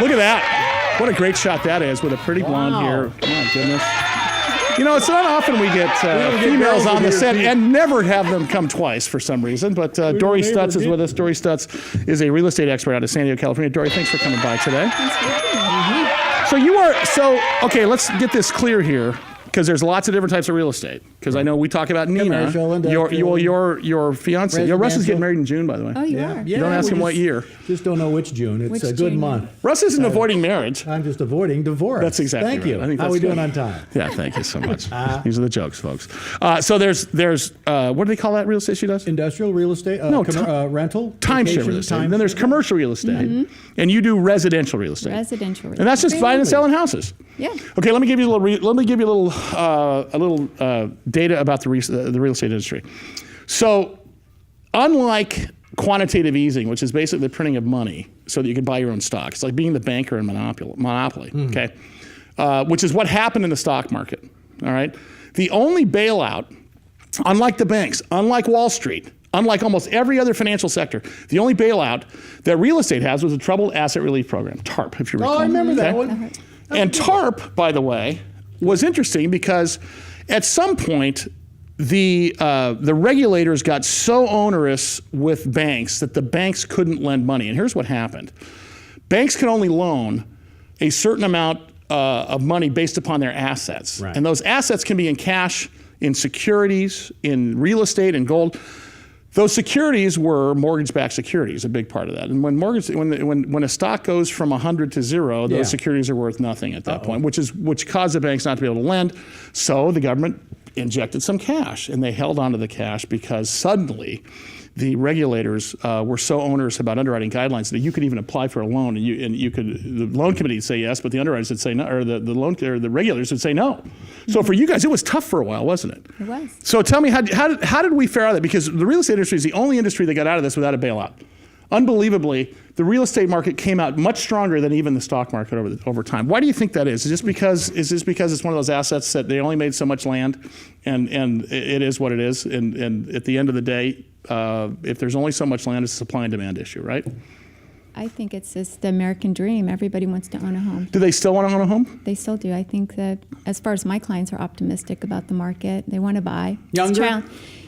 Look at that. What a great shot that is with a pretty blonde hair. My goodness. You know, it's not often we get females on the set and never have them come twice for some reason, but Dorrie Stutz is with us. Dorrie Stutz is a real estate expert out of San Diego, California. Dorrie, thanks for coming by today. Thanks for having me. Okay, let's get this clear here, because there's lots of different types of real estate. Because I know we talk about Nina, your fiance. Russ is getting married in June, by the way. Oh, you are? You don't ask him what year. Just don't know which June. It's a good month. Russ isn't avoiding marriage. I'm just avoiding divorce. That's exactly Thank right. you. I think How are that's we doing good. on time? Yeah, thank you so much. These are the jokes, folks. So there's what do they call that real estate she does? Industrial real estate, rental, timeshare real estate. Then there's commercial real estate, and you do residential real estate. Residential real estate. And that's just buying and selling houses. Yeah. Okay, let me give you a little data about the real estate industry. So, unlike quantitative easing, which is basically the printing of money so that you can buy your own stock, it's like being the banker in monopoly. Okay, which is what happened in the stock market. All right, the only bailout, unlike the banks, unlike Wall Street, unlike almost every other financial sector, the only bailout that real estate has was a Troubled Asset Relief Program, TARP, if you recall. Oh, I remember that one. And TARP, by the way, was interesting because at some point, the regulators got so onerous with banks that the banks couldn't lend money. And here's what happened. Banks can only loan a certain amount of money based upon their assets. Right. And those assets can be in cash, in securities, in real estate, in gold. Those securities were mortgage-backed securities, a big part of that. And when a stock goes from 100 to 0, those securities are worth nothing at that point, which caused the banks not to be able to lend. So the government injected some cash, and they held onto the cash because suddenly the regulators were so onerous about underwriting guidelines that you could even apply for a loan, and the loan committee would say yes, but the underwriters would say no, or the regulators would say no. So for you guys, it was tough for a while, wasn't it? It was. So tell me, how did we fare out of that? Because the real estate industry is the only industry that got out of this without a bailout. Unbelievably, the real estate market came out much stronger than even the stock market over time. Why do you think that is? Is this because it's one of those assets that they only made so much land, and it is what it is, and at the end of the day, if there's only so much land, it's a supply and demand issue, right? I think it's just the American dream. Everybody wants to own a home. Do they still want to own a home? They still do. I think that as far as my clients are optimistic about the market, they want to buy. Younger?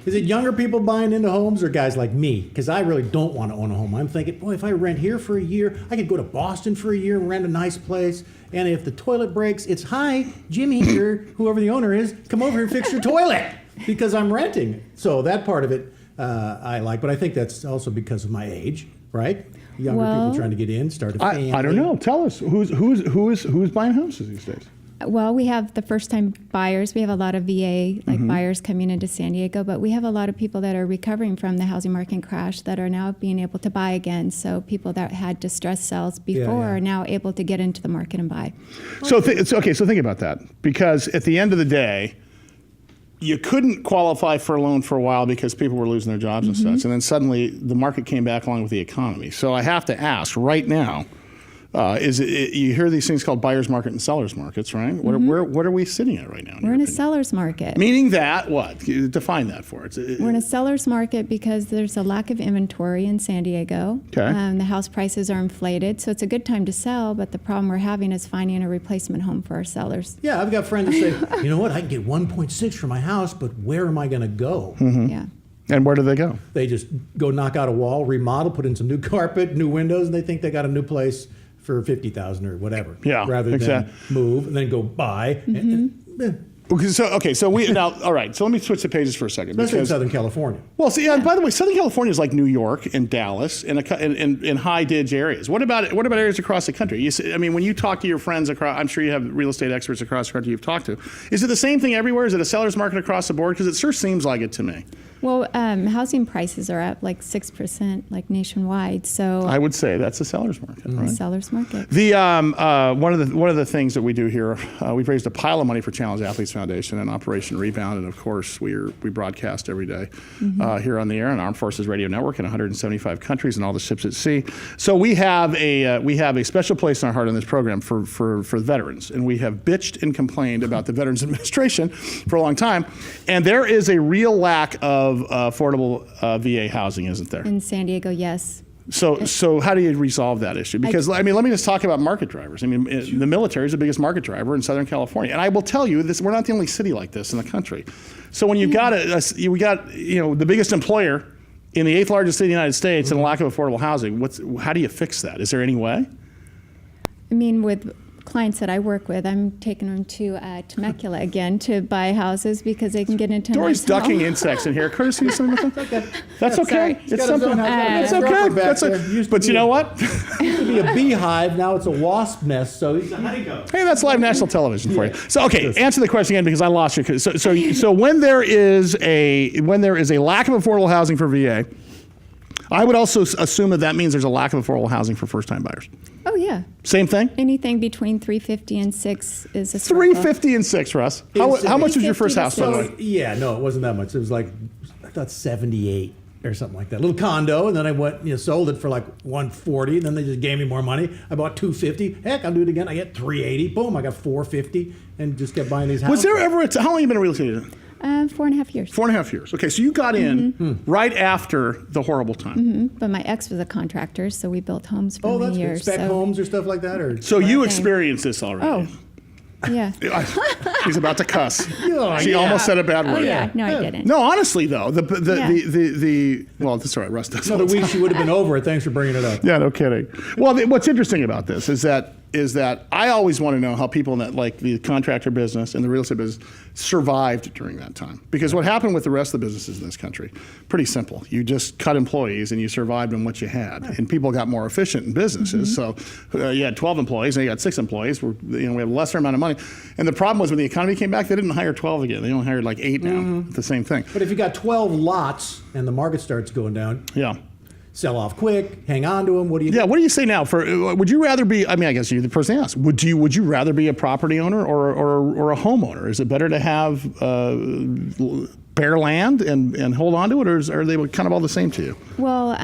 Is it younger people buying into homes or guys like me? Because I really don't want to own a home. I'm thinking, boy, if I rent here for a year, I could go to Boston for a year, rent a nice place, and if the toilet breaks, it's, hi, Jimmy, or whoever the owner is, come over here and fix your toilet, because I'm renting. So that part of it I like, but I think that's also because of my age, right? Younger people trying to get in, start a family. I don't know. Tell us, who's buying houses these days? Well, we have the first-time buyers. We have a lot of VA buyers coming into San Diego, but we have a lot of people that are recovering from the housing market crash that are now being able to buy again. So people that had distressed sales before are now able to get into the market and buy. So think about that, because at the end of the day, you couldn't qualify for a loan for a while because people were losing their jobs and such, and then suddenly the market came back along with the economy. So I have to ask right now, you hear these things called buyer's market and seller's markets, right? What are we sitting at right now? We're in a seller's market. Meaning that what? Define that for us. We're in a seller's market because there's a lack of inventory in San Diego. Okay. The house prices are inflated, so it's a good time to sell, but the problem we're having is finding a replacement home for our sellers. Yeah, I've got friends that say, you know what, I can get 1.6 for my house, but where am I going to go? Yeah. And where do they go? They just go knock out a wall, remodel, put in some new carpet, new windows, and they think they got a new place for $50,000 or whatever. Yeah, rather than move and then go buy. So we now, all right. So let me switch the pages for a second. Especially in Southern California. Well, see, and by the way, Southern California is like New York and Dallas and in high ditch areas. What about areas across the country? When you talk to your friends across, I'm sure you have real estate experts across the country you've talked to. Is it the same thing everywhere? Is it a seller's market across the board? Because it sure seems like it to me. Well, housing prices are up like 6%, like nationwide. So I would say that's a seller's market, right? Seller's market. The one of the things that we do here, we've raised a pile of money for Challenge Athletes Foundation and Operation Rebound, and of course we broadcast every day here on the air on Armed Forces Radio Network in 175 countries and all the ships at sea. So we have a special place in our heart on this program for veterans, and we have bitched and complained about the Veterans Administration for a long time, and there is a real lack of affordable VA housing, isn't there? In San Diego, yes. So how do you resolve that issue? Because I mean, let me just talk about market drivers. I mean, the military is the biggest market driver in Southern California, and I will tell you this: we're not the only city like this in the country. So when you've got the biggest employer in the 8th largest city in the United States and a lack of affordable housing, how do you fix that? Is there any way? I mean, with clients that I work with, I'm taking them to Temecula again to buy houses because they can get into Dorrie's a nice ducking home. insects in here. Courtesy of something like that. That's okay. Sorry. It's something. It's okay. But you know what? Used to be a beehive, now it's a wasp nest. So he's a honeycomb. Hey, that's live national television for you. So, okay, answer the question again because I lost you. So when there is a lack of affordable housing for VA, I would also assume that means there's a lack of affordable housing for first-time buyers. Oh yeah. Same thing. Anything between $350 and $600 is a struggle. $350 and $600, Russ. How much was your first house, by the way? Yeah, no, it wasn't that much. It was like, I thought 78 or something like that. Little condo, and then I went, sold it for like 140, and then they just gave me more money. I bought 250. Heck, I'll do it again. I get 380. Boom, I got 450, and just kept buying these houses. Was there ever how long have you been a real estate agent? 4.5 years. 4.5 years. Okay, so you got in right after the horrible time. But my ex was a contractor, so we built homes for that's many good. years. Spec homes or stuff like that? Or So you experienced this already. Oh, yeah. He's about to cuss. Oh, She yeah. almost said a bad Oh, word. yeah. No, I didn't. No, honestly though, well, that's all right. Russ does. Another week she would have been over it. Thanks for bringing it up. Yeah, no kidding. Well, what's interesting about this is that I always want to know how people in that, like the contractor business and the real estate business, survived during that time. Because what happened with the rest of the businesses in this country, pretty simple. You just cut employees and you survived on what you had, and people got more efficient in businesses. So you had 12 employees and you got 6 employees. We have a lesser amount of money. And the problem was when the economy came back, they didn't hire 12 again. They only hired like 8 now. The same thing. But if you got 12 lots and the market starts going down, Yeah. sell off quick, hang on to them. What do you Yeah, what do you say now? Would you rather be? I mean, I guess you're the person to ask. Would you rather be a property owner or a homeowner? Is it better to have bare land and hold on to it, or are they kind of all the same to you? Well,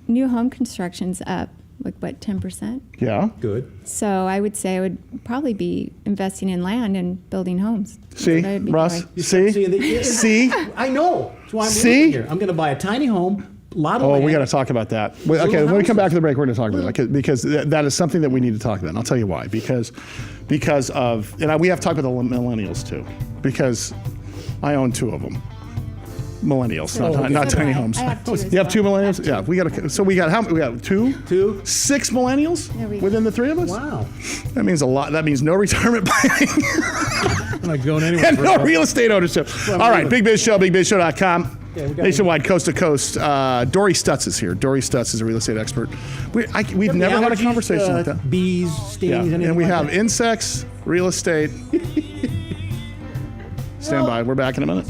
new home construction's up, like what, 10%? Yeah. Good. So I would say I would probably be investing in land and building homes. See, That's what I'd be Russ. doing. See. I know. That's why I'm See? living here. I'm going to buy a tiny home, a lot of land. We got to talk about that. Okay, when we come back to the break, we're going to talk about that because that is something that we need to talk about. And I'll tell you why. Because of, and we have to talk about the millennials too. Because I own 2 of them. Millennials, not tiny homes. I have 2 as You have 2 well. millennials? Yeah, we got. So we got how? We got 2. 2. 6 millennials There we go. within the 3 of us. Wow. That means a lot. That means no retirement planning I'm not going anywhere. and for no a while. real estate ownership. All right, Big Biz Show, bigbizshow.com. Yeah, we got Nationwide, coast to coast. Dorrie Stutz is here. Dorrie Stutz is a real estate expert. We've never had a Allergies, conversation like that. Bees, Yeah, stings, anything and we like have that? insects, real estate. Stand by. We're back in a minute.